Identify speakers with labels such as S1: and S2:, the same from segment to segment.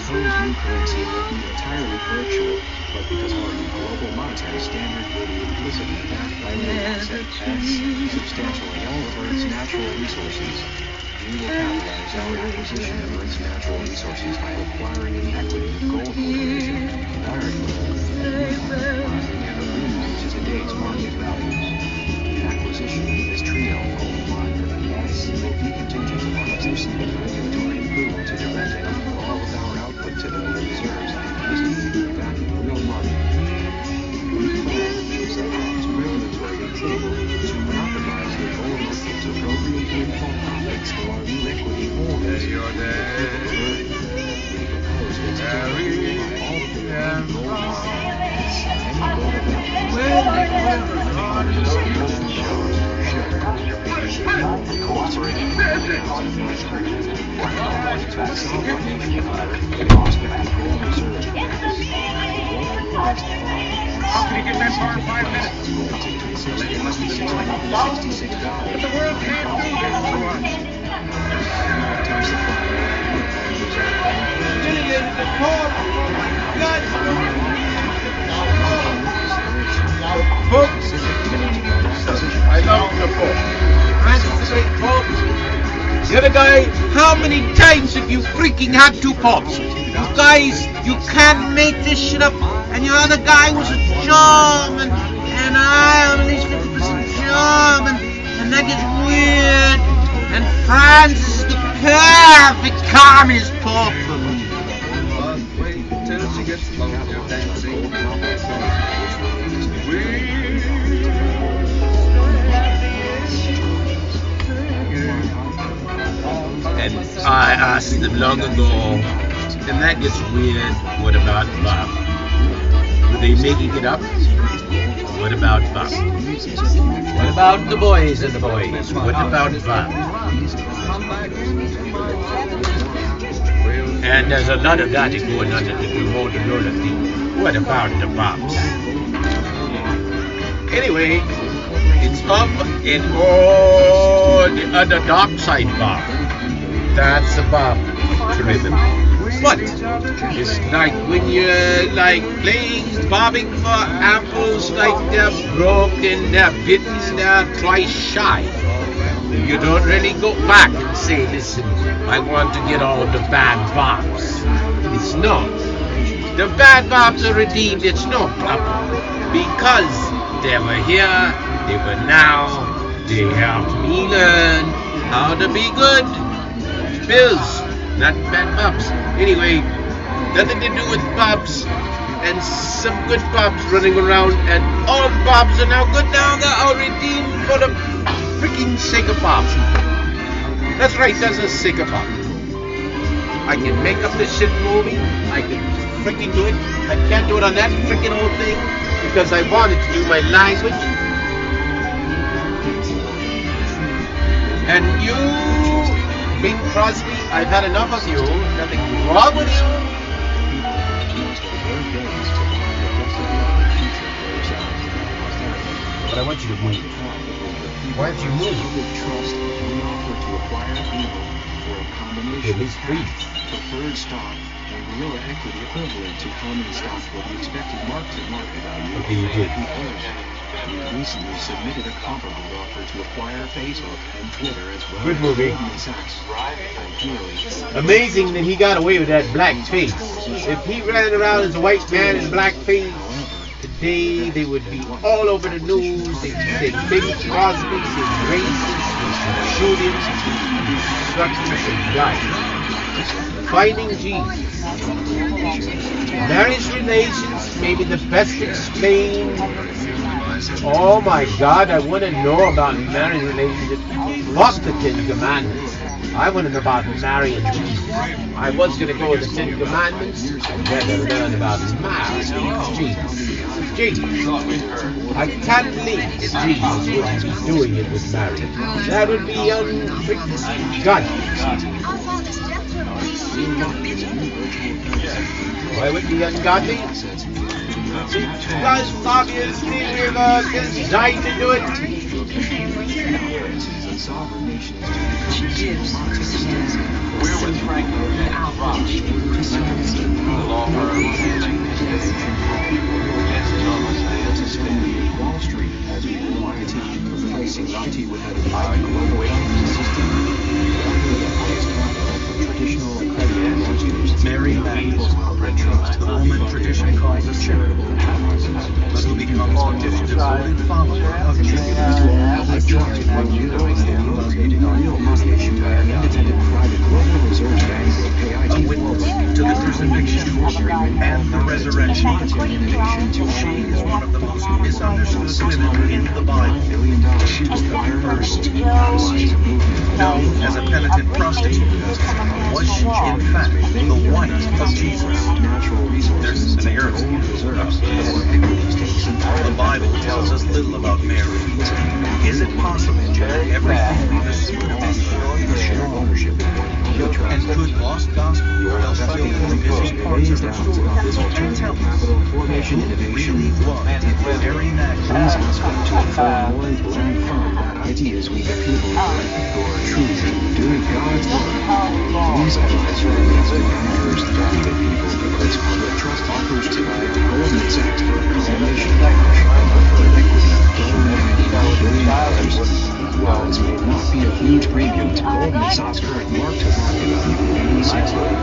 S1: proposed new currency will be entirely virtual, but because of our global monetary standard, implicitly backed by substantially all of Earth's natural resources. We will capitalize our acquisition of Earth's natural resources by acquiring the equity of Gold Corporation, and agreement to today's market values. The acquisition of this trio of gold mine will be contingent upon us receiving regulatory approval to direct all of our output to the reserves and back in real money. We plan to use that regulatory approval to monopolize the gold market to appropriate windfall profits to our new equity holders. We propose to by all of the gold mines and gold
S2: How can you get that far in 5 minutes? But the world can't do this to us. I love the book. The other guy, how many times have you freaking had 2 pops? You guys, you can't make this shit up. And your other guy was a German, and I am at least 50% German, and that gets weird. And France is the perfect communist pop for me.
S3: Wait till she gets longer dancing.
S2: And I asked them long ago, and that gets weird. What about Bob? Were they making it up? What about Bob? What about the boys and the boys? What about Bob? And there's a lot of that going on in the remote roller thing. What about the Bobs? Anyway, it's up in all the other dark side Bob. That's the Bob rhythm. But it's like when you're like playing, bobbing for apples, like they're broken, they're bitten, they're twice shy. You don't really go back and say, listen, I want to get all the bad bobs. It's not. The bad bobs are redeemed, it's no problem. Because they were here, they were now, they helped me learn how to be good. Bills, not bad bobs. Anyway, nothing to do with bobs, and some good bobs running around, and all bobs are now good now. They're all redeemed for the freaking sake of bobs. That's right, that's the sake of bobs. I can make up this shit movie. I can freaking do it. I can't do it on that freaking whole thing because I wanted to do my language. And you, Bing Crosby, I've had enough of you. Nothing wrong with you. But I want you to move. Why don't you move? Give me free.
S1: Preferred stock and real equity equivalent to common stock with the expected market value.
S2: Okay, you did.
S1: We recently submitted a comparable offer to acquire Facebook and Twitter as well.
S2: Good movie.
S1: Ideally,
S2: amazing that he got away with that black face. If he ran around as a white man in black face, today they would be all over the news. They'd say Bing Crosby's racist, shootings, such a guy. Finding Jesus. Marriage relations, maybe the best explained. Oh my God, I want to know about marriage relations. Fuck the 10 Commandments. I want to know about marrying Jesus. I was going to go with the 10 Commandments. I'd rather learn about marriage. Jesus. I can't believe that Jesus wouldn't be doing it with marriage. That would be unfreaking godly. Why would it be ungodly? Because obviously we're designed to do it.
S4: We're with Frank and Rob. Mary Magdalene, the woman tradition calls a charitable act, but who becomes a devoted follower of Jesus.
S1: Public trust will utilize the real money issued by an independent private global reserve bank will pay IT
S4: A witness to the crucifixion and the resurrection. She is one of the most misunderstood women in the Bible. She was the first known as a penitent prostitute. Was she, in fact, the wife of Jesus? There's an heresy. The Bible tells us little about Mary. Is it possible that everything we assume is wrong? And could lost gospel help fill in the missing parts of her story? Tell us, who really was Mary Magdalene?
S1: To inform more informed firm that ideas we the people for truth, doing God's work. These ideas are first that the people because public trust offers to buy Goldman Sachs for a combination of equity, $1.99 billion. While this may not be a huge premium to Goldman Sachs' current mark-to-market value of $86 billion,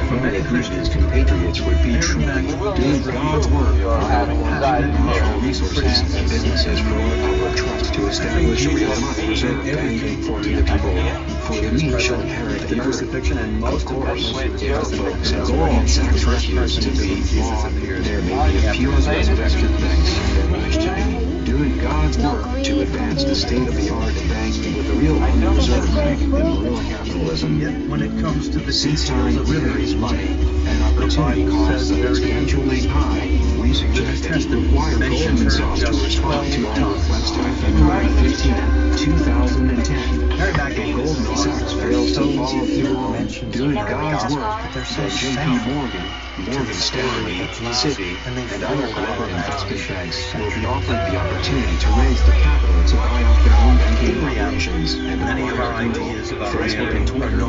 S1: for many Christians compatriots would be truly doing God's work, natural resources and businesses for public trust to establish a real money reserve bank for the people. For the meek shall inherit the crucifixion and most of course, if the folks at Goldman Sachs refuse to be law, there may be a few resurrected banks that wish to be doing God's work to advance the state-of-the-art banking with a real money reserve bank and guerrilla capitalism.
S4: Yet when it comes to the
S1: Since time is money, and opportunity costs that exponentially high, we suggest that you require Goldman Sachs to respond to our request by February 15, 2010. If Goldman Sachs fails to follow through on doing God's work, then JP Morgan, Morgan Stanley, Citi, and other global investment banks will be offered the opportunity to raise the capital to buy off their own banking operations and
S4: many of our ideas about
S1: Facebook and Twitter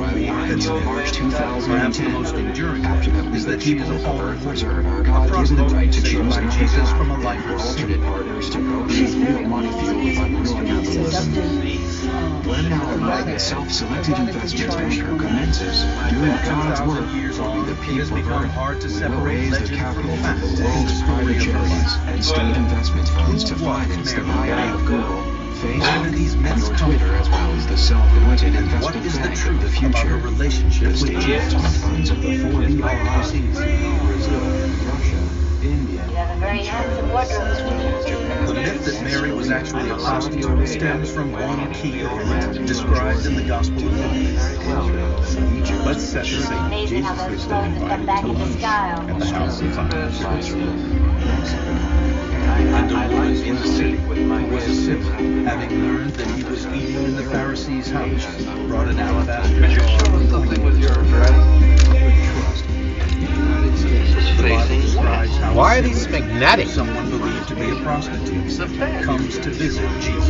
S1: until March 2010. After that, is that people of the Earth reserve are God-given the right to choose
S4: Jesus from a life of
S1: alternate partners to go with real money fueled by real capitalism. When our magnet self-selected investment banker commences, doing God's work will be the people of Earth. We will raise the capital from the world's private charities and state investment funds to finance the buyout of Google, Facebook, or Twitter, as well as the self-anointed investment bank of the future. The state investment funds of the four bEYE, Brazil, Russia, India,
S4: The myth that Mary was actually a prostitute stems from one key element described in the Gospel of Luke. Let's set the scene.
S5: Jesus was then invited to lunch at the house of
S4: And a woman in the city who was a sinner, having learned that he was eating in the Pharisee's house, brought an alabaster jar of
S3: Something with your address.
S2: Why are these magnetic?
S4: Someone believed to be a prostitute comes to visit Jesus.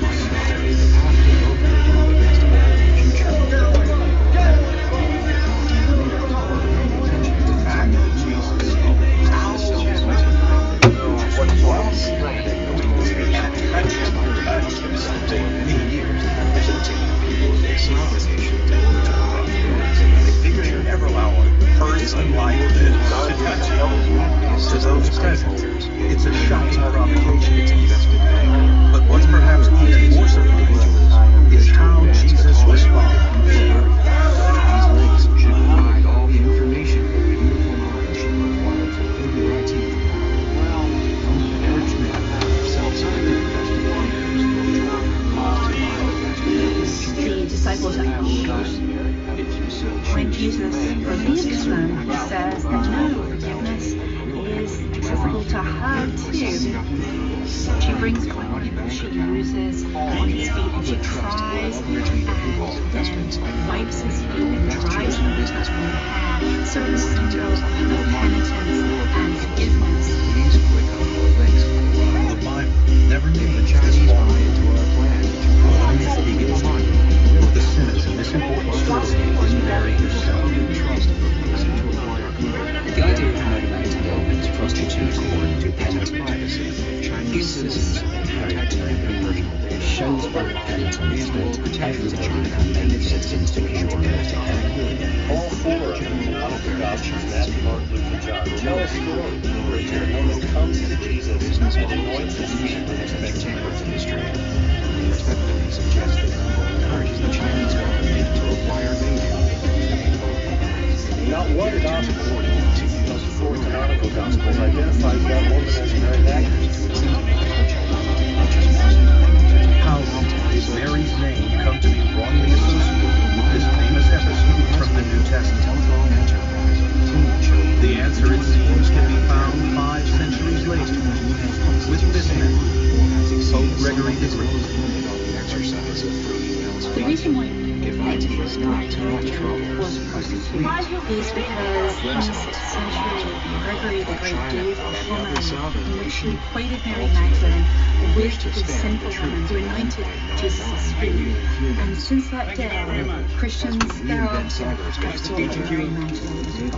S4: To those present, it's a shocking provocation. But what's perhaps even more surprising is how Jesus responds.
S1: These links should provide all the information and beautiful knowledge required to fill your IT. Encouragement of self-selected investment bankers will join our cause to buy
S6: The disciples asked, when Jesus rebukes them, he says that no forgiveness is accessible to her too. She brings oil, she uses on his feet, and she tries and wipes his feet and dries them with her own hair. So the symbol of penitence and forgiveness.
S1: Please click on the links below.
S4: The Bible never
S1: If the
S4: names
S1: Chinese
S4: this
S1: buy
S4: one.
S1: into our plan to
S4: The
S1: provide
S4: myth begins
S1: money,
S4: with the sinners in this important story is Mary herself.
S1: trust to acquire good.
S7: The idea of promoting development prostitutes according to penitent
S1: Privacy of Chinese citizens protecting their personal data.
S7: shows by penitence that everybody can make citizens to pure.
S3: All four
S4: mentions that Mark, Luke, and John tell a story where Jeremiah comes to Jesus and anoints his feet with his spectators in the street.
S1: They respectfully suggest that Google encourages the Chinese government to acquire
S4: Not one gospel, those four canonical gospels, identifies that woman as Mary Magdalene.
S8: How did Mary's name come to be wrongly associated with this famous episode from the New Testament? The answer, it seems, can be found 5 centuries later with this man, Pope Gregory the Great.
S6: The reason why
S1: If IT is not too much trouble,
S6: was persecuted is because in the 6th century, Gregory the Great gave a woman in which he equated Mary Magdalene with the sinful woman who anointed Jesus' feet. And since that day, Christians thereafter have called Mary Magdalene.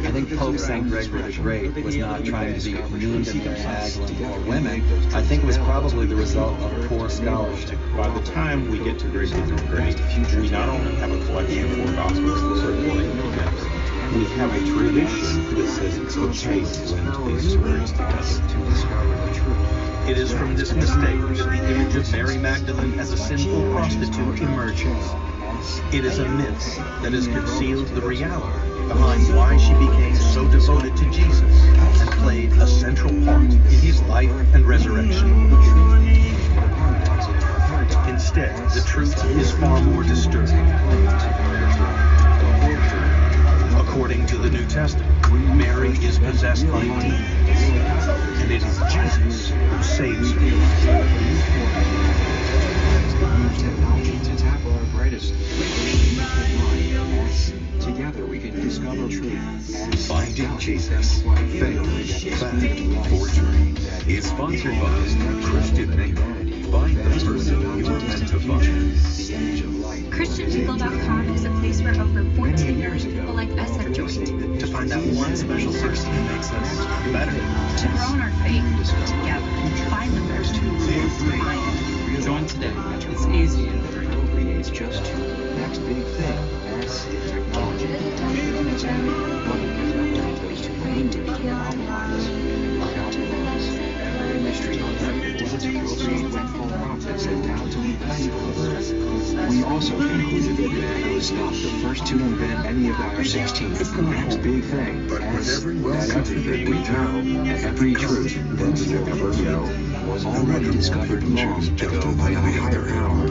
S9: I think Pope St. Gregory the Great was not trying to be mean to Mary Magdalene or women. I think it was probably the result of poor scholarship.
S8: By the time we get to Gregory the Great, we not only have a collection of 4 Gospels that circulate in the text, we have a tradition that says it's okay to link these stories together. It is from this mistake that the image of Mary Magdalene as a sinful prostitute emerges. It is a myth that has concealed the reality behind why she became so devoted to Jesus and played a central part in his life and resurrection. Instead, the truth is far more disturbing. According to the New Testament, Mary is possessed by demons, and it is Jesus who saves her.
S1: Technology to tackle our brightest minds. Together we can discover truth.
S10: Finding Jesus, Faith, Fact, Forgery is sponsored by Christian Name. Find the person you are meant to find.
S6: ChristianPeople.com is a place where over 14 million people like us have joined.
S8: To find that one special person who makes us better.
S6: To grow in our faith together. Find the person who find.
S7: Join today. It's easy and free.
S1: It's just next big thing. That's technology. It's
S6: Trained to be healed.
S1: every industry on profits and down to the We also concluded that it was not the first to invent any of our 16. Next big thing.
S10: But with every
S1: That
S10: well-country
S1: everything we know, every truth that we will ever know, was already discovered long ago by a higher power.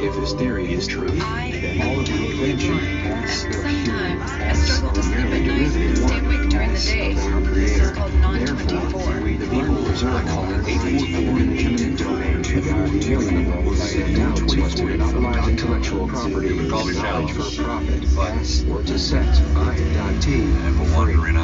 S1: If this theory is true, then all of the invention past their
S5: Sometimes I struggle to sleep at night and stay awake during the day. This is called non-24.
S1: we the people reserve call it 844 in the eminent domain of our alien was laid down to us to monopolize intellectual property, knowledge for profit, or to set I.T. for free. Moving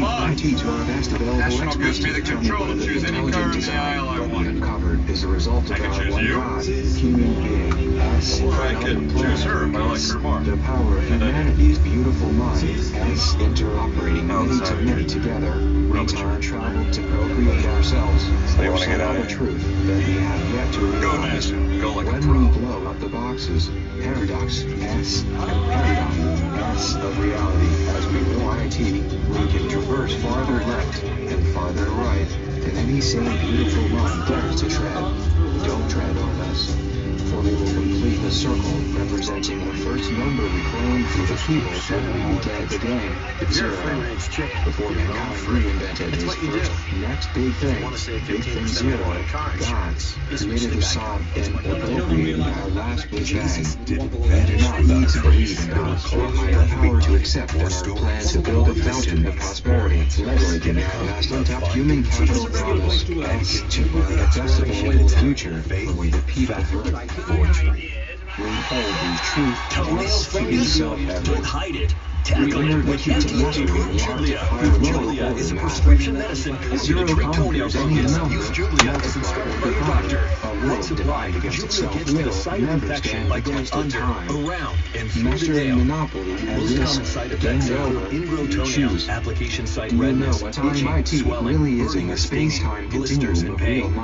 S1: IT to our vast available experts to determine whether the intelligent design that we uncovered is a result of our one God, human being, us,
S8: I could choose her, but I like her more.
S1: the power of humanity's beautiful mind, us interoperating many to many together, we time travel to procreate ourselves.
S8: So you want to get out of
S1: the
S8: here?
S1: truth that we have yet to realize.
S8: Go like a
S1: When
S8: pro.
S1: we blow up the boxes, paradox, S, and paradox, S of reality, as we know IT, we can traverse farther left and farther right than any sane beautiful mind dares to tread. Don't tread on us, for we will complete the circle representing the first number reclaimed for the people that we began the game.
S8: You're a free-range chicken.
S1: Before mankind reinvented his first next big thing, big thing zero, gods created the sun and appropriated our last big bang. We do not need to believe in God or higher power to accept that our plan to build a fountain of prosperity, leveraging our vast untapped human capital promise, and to provide a festival future where the people we hold these truths to be self-evident.
S4: HaqqED.
S1: We learned what you
S4: Jublia is a prescription medicine coated in treat toenail fungus. Use Jublia as instructed by your doctor. When supplied, Jublia gets to the site of infection by going under, around, and through the nail. Most common side effects include ingrown toenails, application site redness, itching, swelling, burning of stinging, blisters, and pain.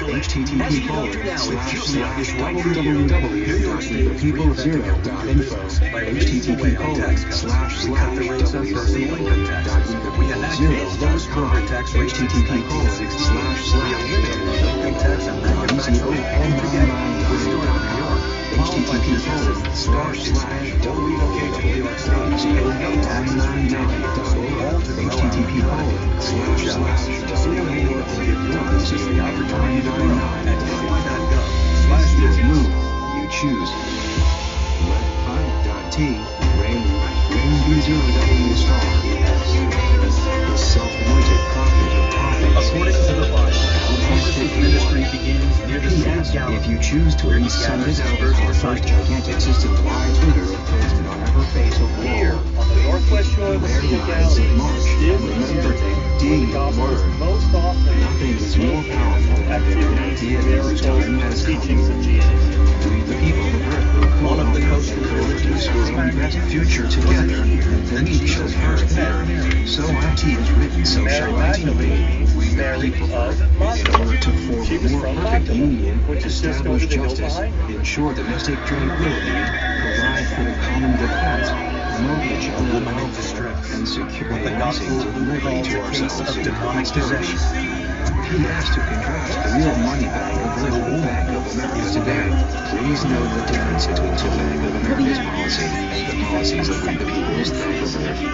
S4: http://www.peoplezero.info http://www.peoplezero.com You choose. Let rain B0W star S. The self-anointed prophet of prophets.
S9: According to the Bible, Jesus' ministry begins near the Sea of Galilee.
S4: If you choose to send this out our first gigantic system-wide Twitter posted on every face of the
S11: Here,
S4: world.
S11: on the northwest shore of the Sea of Galilee,
S4: Remember the D word.
S11: most often
S4: Nothing is more powerful than an idea that is time as
S11: teachings of Jesus.
S4: The people of earth will one of the coastal villages who own best future together, then we shall first marry. So IT is written, so shall IT be. We the people of earth, in order to form a more perfect union, establish justice, ensure domestic tranquility, provide for the common defense, promote each other in distress, and secure the blessings of liberty to ourselves and posterity. P.S. to contrast the real money bank of the Bank of America today. Please note the difference between the Bank of America's policy and the policies of the People's Bank of America.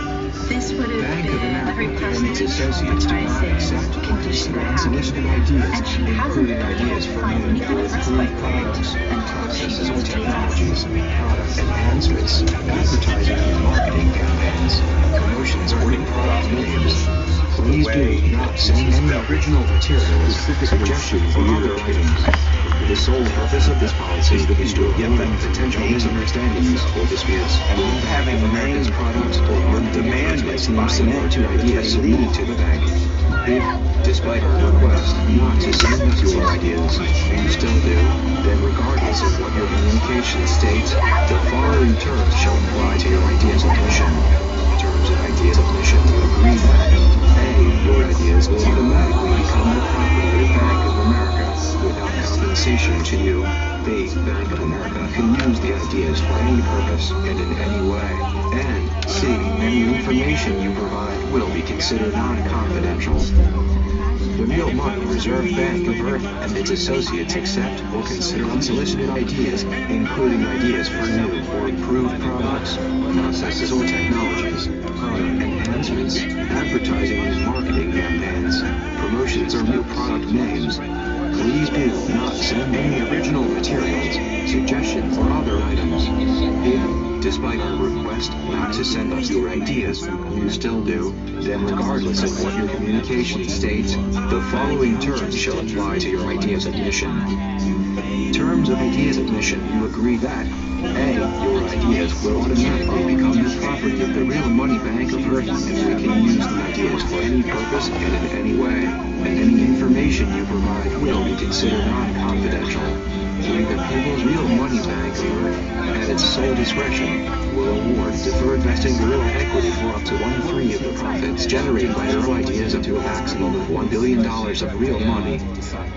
S6: This would have
S4: Bank of
S6: been every
S4: America
S6: person
S4: and its associates do not accept or consider unsolicited ideas, including ideas for new or improved products, processes or technologies, product enhancements, advertising and marketing campaigns, promotions or new product names. Please do not send any original materials, suggestions, or other items. The sole purpose of this policy is to avoid potential misunderstandings or disputes with having America's products or demand that seem similar to ideas submitted to the bank. If, despite our request not to send us your ideas, you still do, then regardless of what your communication states, the following terms shall apply to your ideas of mission. Terms of ideas of mission to agree that A. Your ideas will automatically become the property of the Bank of America without compensation to you. B. Bank of America can use the ideas for any purpose and in any way. And C. Any information you provide will be considered non-confidential. The Real Money Reserve Bank of Earth and its associates accept or consider unsolicited ideas, including ideas for new or improved products, processes or technologies, product enhancements, advertising and marketing campaigns, promotions or new product names. Please do not send any original materials, suggestions, or other items. If, despite our request not to send us your ideas, you still do, then regardless of what your communication states, the following terms shall apply to your ideas of mission. Terms of ideas of mission, you agree that A. Your ideas will automatically become the property of the Real Money Bank of Earth, and we can use the ideas for any purpose and in any way. And any information you provide will be considered non-confidential. We, the People's Real Money Bank of Earth, at its sole discretion, will award deferred vesting guerrilla equity for up to 1/3 of the profits generated by your ideas up to a maximum of $1 billion of real money.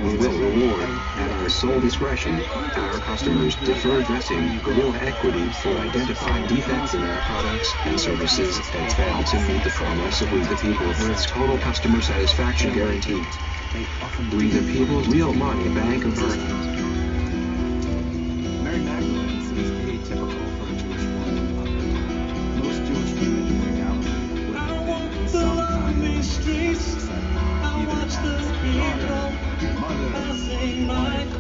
S4: We will reward, at our sole discretion, our customers deferred vesting guerrilla equity for identifying defects in our products and services that fail to meet the promise of We the People of Earth's total customer satisfaction guarantee. We the People's Real Money Bank of Earth.
S9: Mary Magdalene seems to be atypical for a Jewish woman. Most Jewish women in the Galilee would have been some kind of streets, either as a daughter, mother, or wife,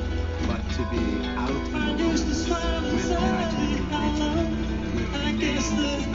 S9: but to be out in the woods with an identity creature, with a name